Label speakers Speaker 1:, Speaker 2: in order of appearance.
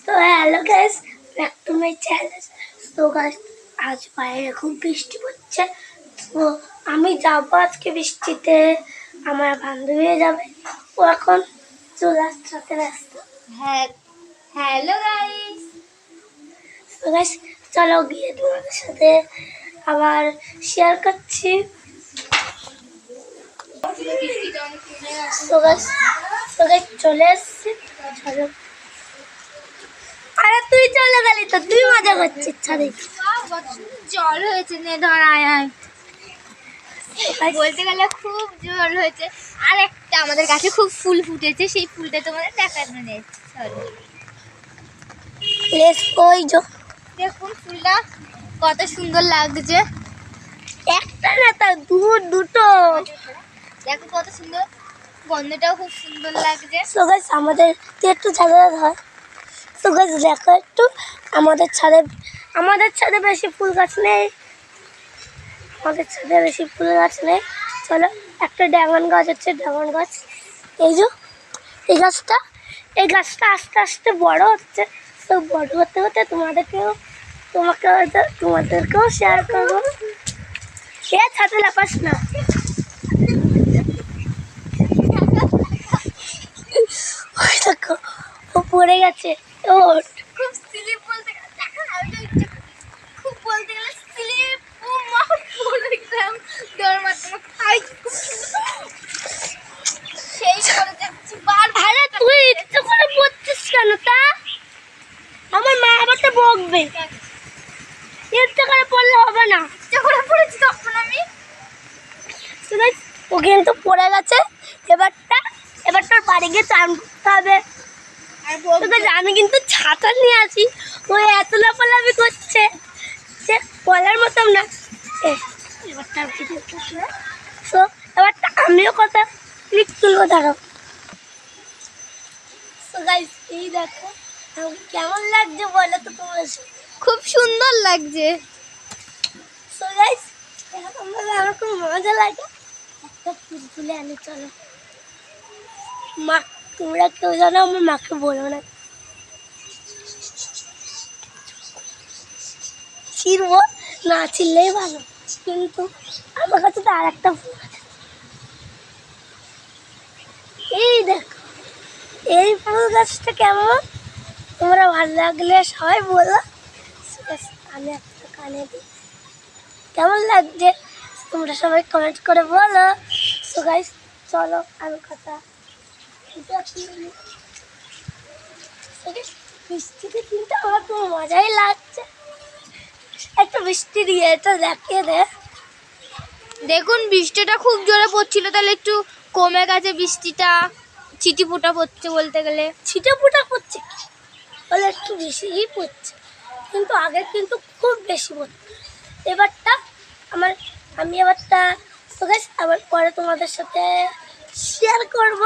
Speaker 1: তো hello guys, back to my channel. তো guys, আজ বাইরে খুব বৃষ্টি পড়ছে, তো আমি যাবো আজকে বৃষ্টিতে। আমার বান্ধবী যাবে, ও এখন চলে আসছে রাস্তা।
Speaker 2: হ্যাঁ, হ্যালো গাইস।
Speaker 1: তো গাইস, চলো গিয়ে তোমাদের সাথে আবার শেয়ার করছি। তো গাইস চলে এসছি, চলো। আরে তুই চলে গেলি তো, তুই মজা করছিস ছাদে।
Speaker 2: জল হয়েছে, নে ধর আয় আয়। বলতে গেলে খুব জল হয়েছে। আর একটা আমাদের গাছে খুব ফুল ফুটেছে, সেই ফুলটা তোমাদের দেখানো নেই।
Speaker 1: ওই যে
Speaker 2: দেখুন ফুলটা কত সুন্দর লাগছে।
Speaker 1: একটা না, তার দুটো।
Speaker 2: দেখো কত সুন্দর, গন্ধটাও খুব সুন্দর লাগছে।
Speaker 1: সো গাইস, আমাদের একটু ছাদে হয়। সো গাইস দেখো একটু, আমাদের ছাদে বেশি ফুল গাছ নেই। চলো, একটা ড্রাগন গাছ হচ্ছে, ড্রাগন গাছ। এই যে এই গাছটা আস্তে আস্তে বড় হচ্ছে। তো বড় হতে হতে তোমাদেরকেও শেয়ার করবো। এ ছাদে লাপাস না। ওই দেখো, ও পড়ে গেছে। ওর
Speaker 2: খুব স্লিপ বলতে গেলে, দেখো না ওইটা খুব বলতে গেলে স্লিপ। ও মা, পড়ে গেলাম ডর মারতে সেই করে যাচ্ছি বার।
Speaker 1: আরে তুই ইচ্ছে করে পড়ছিস কেন? তা আমার মা আবার তো বকবে। ইচ্ছে করে পড়লে হবে না।
Speaker 2: ইচ্ছে করে পড়েছি তখন আমি।
Speaker 1: ও কিন্তু পড়ে গেছে। এবার তোর বাড়ি গিয়ে চান করতে হবে। আমি কিন্তু ছাতা নিয়ে আসি, ওই এত লাফালাফি করছে যে বলার মতন না। এবারটা আমিও কথা ক্লিক তুলবো, দাঁড়াও। এই দেখো কেমন লাগছে বলো তো তোমার।
Speaker 2: খুব সুন্দর লাগছে।
Speaker 1: আমার খুব মজা লাগে। একটা ফুল তুলে আনি, চলো। মা, তোমরা কেউ জানো, আমার মাকে বলো না। ছিড়বো না, ছিড়লেই ভালো, কিন্তু আমার কাছে তো আর একটা ফুল আছে। এই দেখো, এই ফুল গাছটা কেমন, তোমরা ভালো লাগলে সবাই বলো। আমি একটা কানে দিই, কেমন লাগছে তোমরা সবাই কমেন্ট করে বলো। সো গাইস, চলো আমি কথা বৃষ্টিতে কিন্তু আমার খুব মজাই লাগছে। একটা বৃষ্টি দিয়ে এটা দেখিয়ে দে।
Speaker 2: দেখুন বৃষ্টিটা খুব জোরে পড়ছিল, তাহলে একটু কমে গেছে বৃষ্টিটা। ছিটি ফোঁটা পড়ছে বলতে গেলে।
Speaker 1: ছিটে ফুটা পড়ছে, বলে একটু বেশিই পড়ছে, কিন্তু আগে কিন্তু খুব বেশি পড়ছে। আমি এবারটা তো গাইস আবার পরে তোমাদের সাথে শেয়ার করব।